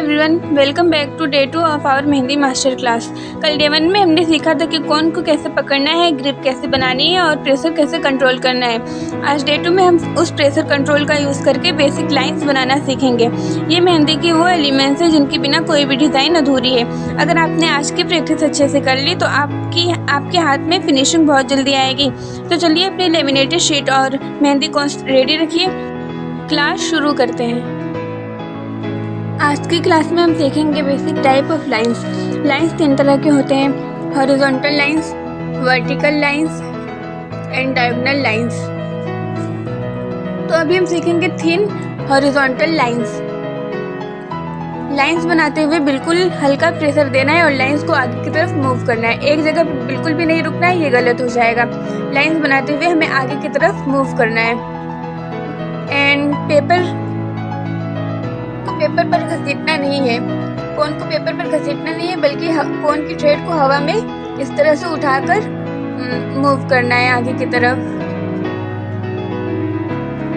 Everyone, welcome back to day 2 of our mehndi master class. कल day 1 में हमने सीखा था कि कोन को कैसे पकड़ना है, ग्रिप कैसे बनानी है और प्रेशर कैसे कंट्रोल करना है। आज डे 2 में हम उस प्रेशर कंट्रोल का यूज़ करके बेसिक लाइंस बनाना सीखेंगे। ये मेहंदी की वो एलिमेंट्स है जिनके बिना कोई भी डिज़ाइन अधूरी है। अगर आपने आज की प्रैक्टिस अच्छे से कर ली तो आपके हाथ में फिनिशिंग बहुत जल्दी आएगी। तो चलिए अपनी लेमिनेटेड शीट और मेहंदी कोन रेडी रखिए, क्लास शुरू करते हैं। आज की क्लास में हम सीखेंगे basic type of lines. Lines 3 तरह के होते हैं, horizontal lines, vertical lines and diagonal lines. तो अभी हम सीखेंगे 3 हॉरिजॉन्टल लाइंस। लाइंस बनाते हुए बिल्कुल हल्का प्रेशर देना है और लाइंस को आगे की तरफ मूव करना है। एक जगह बिल्कुल भी नहीं रुकना है, ये गलत हो जाएगा। लाइंस बनाते हुए हमें आगे की तरफ मूव करना है एंड पेपर पर घसीटना नहीं है, कोन को पेपर पर घसीटना नहीं है, बल्कि कोन की थ्रेड को हवा में इस तरह से उठाकर मूव करना है आगे की तरफ।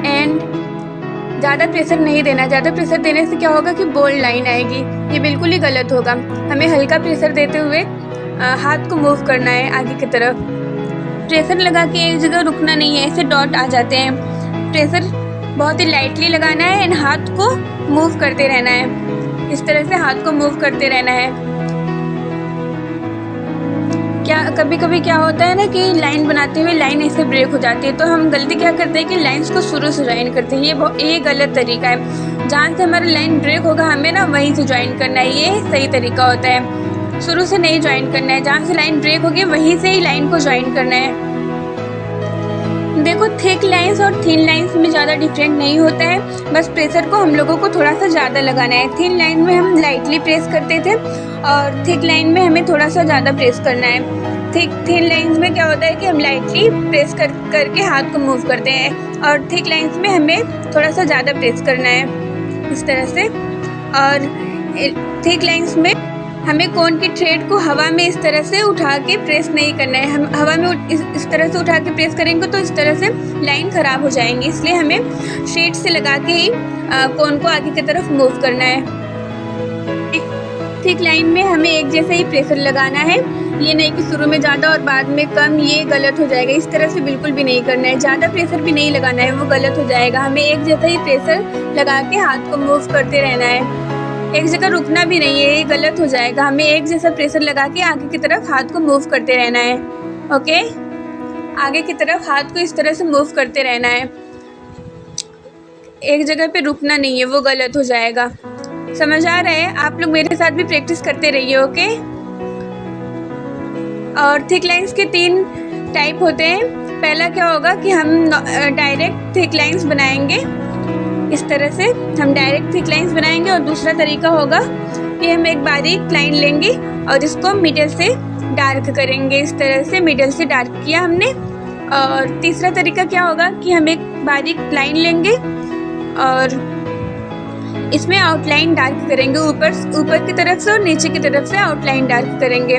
एंड ज़्यादा प्रेशर नहीं देना। ज़्यादा प्रेशर देने से क्या होगा कि बोल्ड लाइन आएगी, ये बिल्कुल ही गलत होगा। हमें हल्का प्रेशर देते हुए हाथ को मूव करना है आगे की तरफ। प्रेशर लगा के एक जगह रुकना नहीं है, ऐसे डॉट आ जाते हैं। प्रेशर बहुत ही लाइटली लगाना है एंड हाथ को मूव करते रहना है। इस तरह से हाथ को मूव करते रहना है। कभी कभी क्या होता है ना कि लाइन बनाते हुए लाइन ऐसे ब्रेक हो जाती है, तो हम गलती क्या करते हैं कि लाइंस को शुरू से ज्वाइन करते हैं। ये गलत तरीका है। जहाँ से हमारा लाइन ब्रेक होगा हमें ना वहीं से ज्वाइन करना है, ये सही तरीका होता है। शुरू से नहीं ज्वाइन करना है, जहाँ से लाइन ब्रेक होगी वहीं से ही लाइन को ज्वाइन करना है। देखो, थिक लाइंस और थिन लाइंस में ज़्यादा डिफरेंट नहीं होता है, बस प्रेशर को हम लोगों को थोड़ा सा ज़्यादा लगाना है। थिन लाइन में हम लाइटली प्रेस करते थे और थिक लाइन में हमें थोड़ा सा ज़्यादा प्रेस करना है। थिन लाइंस में क्या होता है कि हम लाइटली प्रेस करके हाथ को मूव करते हैं और थिक लाइंस में हमें थोड़ा सा ज़्यादा प्रेस करना है इस तरह से। और थिक लाइंस में हमें कोन की थ्रेड को हवा में इस तरह से उठा के प्रेस नहीं करना है। हम हवा में इस तरह से उठा के प्रेस करेंगे तो इस तरह से लाइन ख़राब हो जाएंगी, इसलिए हमें शीट से लगा के ही कोन को आगे की तरफ मूव करना है। थिक लाइन में हमें एक जैसा ही प्रेशर लगाना है, ये नहीं कि शुरू में ज़्यादा और बाद में कम, ये गलत हो जाएगा। इस तरह से बिल्कुल भी नहीं करना है। ज़्यादा प्रेशर भी नहीं लगाना है, वो गलत हो जाएगा। हमें एक जैसा ही प्रेशर लगा के हाथ को मूव करते रहना है, एक जगह रुकना भी नहीं है, ये गलत हो जाएगा। हमें एक जैसा प्रेशर लगा के आगे की तरफ हाथ को मूव करते रहना है। ओके, आगे की तरफ हाथ को इस तरह से मूव करते रहना है, एक जगह पे रुकना नहीं है, वो गलत हो जाएगा। समझ आ रहा है? आप लोग मेरे साथ भी प्रैक्टिस करते रहिए। ओके। और थिक लाइंस के 3 टाइप होते हैं। पहला क्या होगा कि हम डायरेक्ट थिक लाइंस बनाएंगे, इस तरह से हम डायरेक्ट थिक लाइंस बनाएंगे। और दूसरा तरीका होगा कि हम एक बारीक लाइन लेंगे और इसको मिडल से डार्क करेंगे, इस तरह से मिडल से डार्क किया हमने। और तीसरा तरीका क्या होगा कि हम एक बारीक लाइन लेंगे और इसमें आउटलाइन डार्क करेंगे, ऊपर की तरफ से और नीचे की तरफ से आउटलाइन डार्क करेंगे।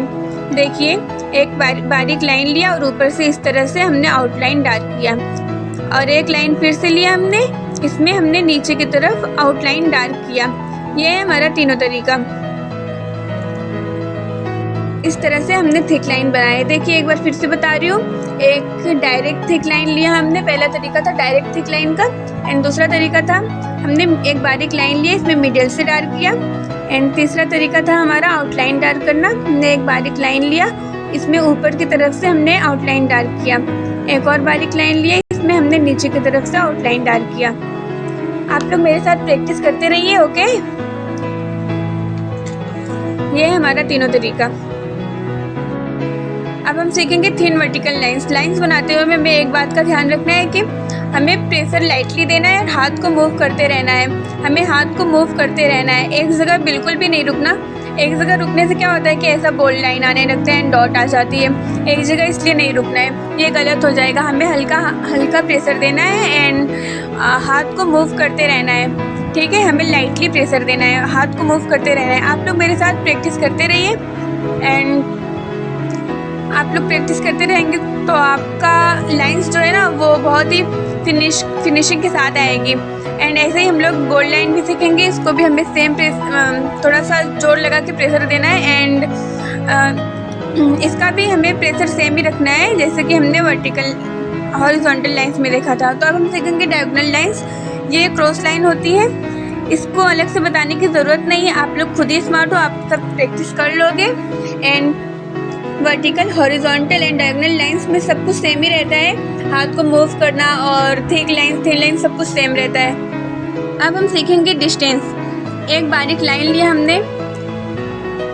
देखिए, एक बारीक लाइन लिया और ऊपर से इस तरह से हमने आउटलाइन डार्क किया और एक लाइन फिर से लिया हमने, इसमें हमने नीचे की तरफ आउटलाइन डार्क किया। ये है हमारा तीनों तरीका। इस तरह से हमने थिक लाइन बनाए। देखिए, एक बार फिर से बता रही हूँ। एक डायरेक्ट थिक लाइन लिया हमने, पहला तरीका था डायरेक्ट थिक लाइन का, एंड दूसरा तरीका था हमने एक बारीक लाइन लिया, इसमें मिडिल से डार्क किया। एंड तीसरा तरीका था हमारा आउटलाइन डार्क करना। हमने एक बारीक लाइन लिया, इसमें ऊपर की तरफ से हमने आउटलाइन डार्क किया। एक और बारीक लाइन लिया, इसमें हमने नीचे की तरफ से आउटलाइन डार्क किया। आप लोग मेरे साथ प्रैक्टिस करते रहिए। ओके, ये है हमारा तीनों तरीका। अब हम सीखेंगे थिन वर्टिकल लाइंस। लाइंस बनाते हुए हमें एक बात का ध्यान रखना है कि हमें प्रेशर लाइटली देना है और हाथ को मूव करते रहना है। हमें हाथ को मूव करते रहना है, एक जगह बिल्कुल भी नहीं रुकना। एक जगह रुकने से क्या होता है कि ऐसा बोल्ड लाइन आने लगता है एंड डॉट आ जाती है। एक जगह इसलिए नहीं रुकना है, ये गलत हो जाएगा। हमें हल्का प्रेशर देना है एंड हाथ को मूव करते रहना है। ठीक है, हमें लाइटली प्रेशर देना है, हाथ को मूव करते रहना है। आप लोग मेरे साथ प्रैक्टिस करते रहिए एंड आप लोग प्रैक्टिस करते रहेंगे तो आपका लाइंस जो है ना वो बहुत ही फिनिशिंग के साथ आएगी। एंड एंड ऐसे ही हम लोग बोल्ड लाइन भी सीखेंगे। इसको भी हमें सेम थोड़ा सा जोर लगा के प्रेशर देना है एंड इसका भी हमें प्रेशर सेम ही रखना है जैसे कि हमने वर्टिकल हॉरिजॉन्टल लाइंस में देखा था। तो अब हम सीखेंगे डायगोनल लाइंस। ये क्रॉस लाइन होती है, इसको अलग से बताने की ज़रूरत नहीं है, आप लोग खुद ही स्मार्ट हो, आप सब प्रैक्टिस कर लोगे। And vertical horizontal and diagonal lines में सब कुछ सेम ही रहता है, हाथ को मूव करना और थिक लाइन सब कुछ सेम रहता है। अब हम सीखेंगे डिस्टेंस। एक बारीक लाइन लिया हमने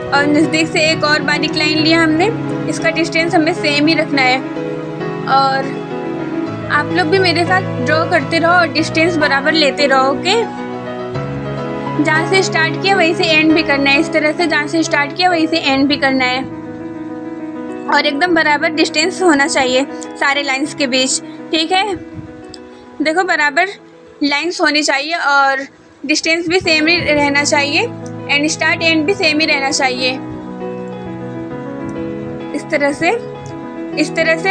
और नज़दीक से एक और बारीक लाइन लिया हमने, इसका डिस्टेंस हमें सेम ही रखना है। और आप लोग भी मेरे साथ ड्रॉ करते रहो और डिस्टेंस बराबर लेते रहो, ओके। जहाँ से स्टार्ट किया वहीं से एंड भी करना है, इस तरह से जहाँ से स्टार्ट किया वहीं से एंड भी करना है और एकदम बराबर डिस्टेंस होना चाहिए सारे लाइंस के बीच, ठीक है। देखो बराबर लाइंस होनी चाहिए और डिस्टेंस भी सेम ही रहना चाहिए एंड स्टार्ट एंड भी सेम ही रहना चाहिए। इस तरह से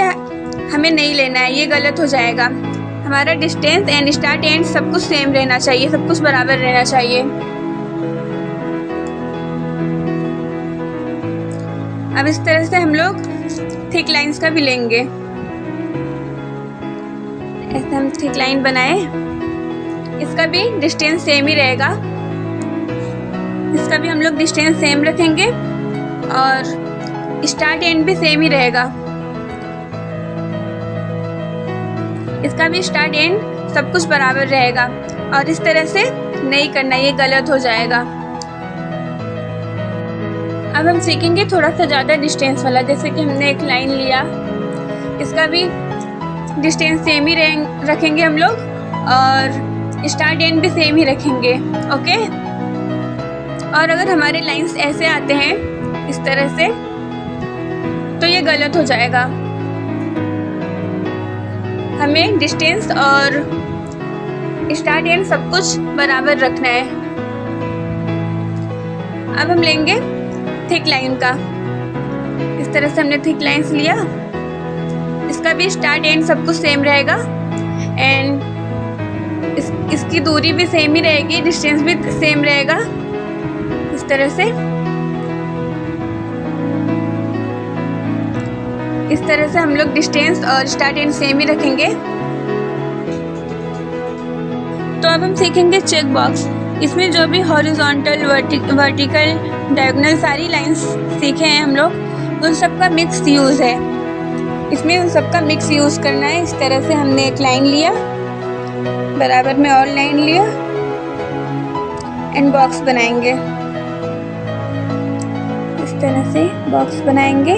हमें नहीं लेना है, ये गलत हो जाएगा। हमारा डिस्टेंस एंड स्टार्ट एंड सब कुछ सेम रहना चाहिए, सब कुछ बराबर रहना चाहिए। अब इस तरह से हम लोग थिक लाइंस का भी लेंगे। ऐसे हम थिक लाइन बनाए, इसका भी डिस्टेंस सेम ही रहेगा, इसका भी हम लोग डिस्टेंस सेम रखेंगे और स्टार्ट एंड भी सेम ही रहेगा। इसका भी स्टार्ट एंड सब कुछ बराबर रहेगा और इस तरह से नहीं करना, ये गलत हो जाएगा। अब हम सीखेंगे थोड़ा सा ज़्यादा डिस्टेंस वाला, जैसे कि हमने एक लाइन लिया, इसका भी डिस्टेंस सेम ही रखेंगे हम लोग और स्टार्ट एंड भी सेम ही रखेंगे, ओके। और अगर हमारे लाइंस ऐसे आते हैं इस तरह से तो ये गलत हो जाएगा। हमें डिस्टेंस और स्टार्ट एंड सब कुछ बराबर रखना है। अब हम लेंगे थिक लाइन का, इस तरह से हमने थिक लाइंस लिया, इसका भी स्टार्ट एंड सब कुछ सेम रहेगा एंड इसकी दूरी भी सेम ही रहेगी, डिस्टेंस भी सेम रहेगा। इस तरह से हम लोग डिस्टेंस और स्टार्ट एंड सेम ही रखेंगे। तो अब हम सीखेंगे चेक बॉक्स। इसमें जो भी हॉरिजॉन्टल, वर्टिकल, डायगोनल सारी लाइंस सीखे हैं हम लोग, उन सब का मिक्स यूज़ है। इसमें उन सब का मिक्स यूज़ करना है। इस तरह से हमने एक लाइन लिया, बराबर में और लाइन लिया एंड बॉक्स बनाएंगे। इस तरह से बॉक्स बनाएंगे।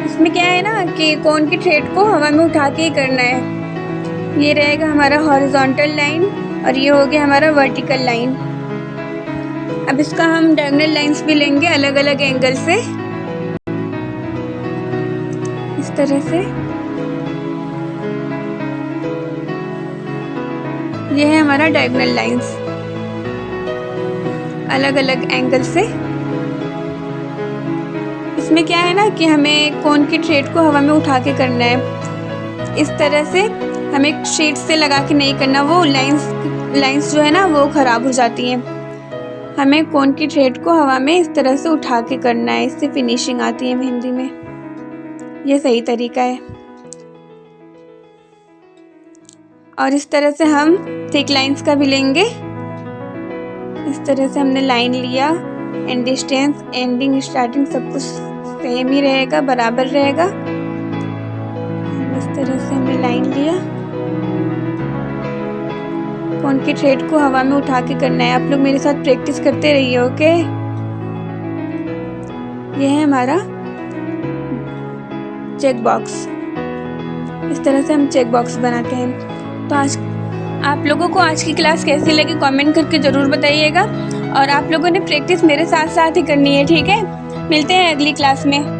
इसमें क्या है ना कि कोन की थ्रेड को हवा में उठा के ही करना है। ये रहेगा हमारा हॉरिजॉन्टल लाइन और ये हो गया हमारा वर्टिकल लाइन। अब इसका हम डायगोनल लाइंस भी लेंगे अलग अलग एंगल से, इस तरह से। ये है हमारा डायगोनल लाइंस अलग अलग एंगल से। इसमें क्या है ना कि हमें कोन की थ्रेड को हवा में उठा के करना है। इस तरह से हमें शीट से लगा के नहीं करना, वो लाइंस जो है ना वो ख़राब हो जाती हैं। हमें कोन की थ्रेड को हवा में इस तरह से उठा के करना है, इससे फिनिशिंग आती है मेहंदी में। ये सही तरीका है। और इस तरह से हम थिक लाइंस का भी लेंगे। इस तरह से हमने लाइन लिया एंड डिस्टेंस, एंडिंग, स्टार्टिंग सब कुछ सेम ही रहेगा, बराबर रहेगा। इस तरह से हमने लाइन लिया, कोन की थ्रेड को हवा में उठा के करना है। आप लोग मेरे साथ प्रैक्टिस करते रहिए, ओके। ये है हमारा चेक बॉक्स। इस तरह से हम चेक बॉक्स बनाते हैं। तो आज आप लोगों को आज की क्लास कैसी लगी कमेंट करके ज़रूर बताइएगा और आप लोगों ने प्रैक्टिस मेरे साथ साथ ही करनी है, ठीक है। मिलते हैं अगली क्लास में।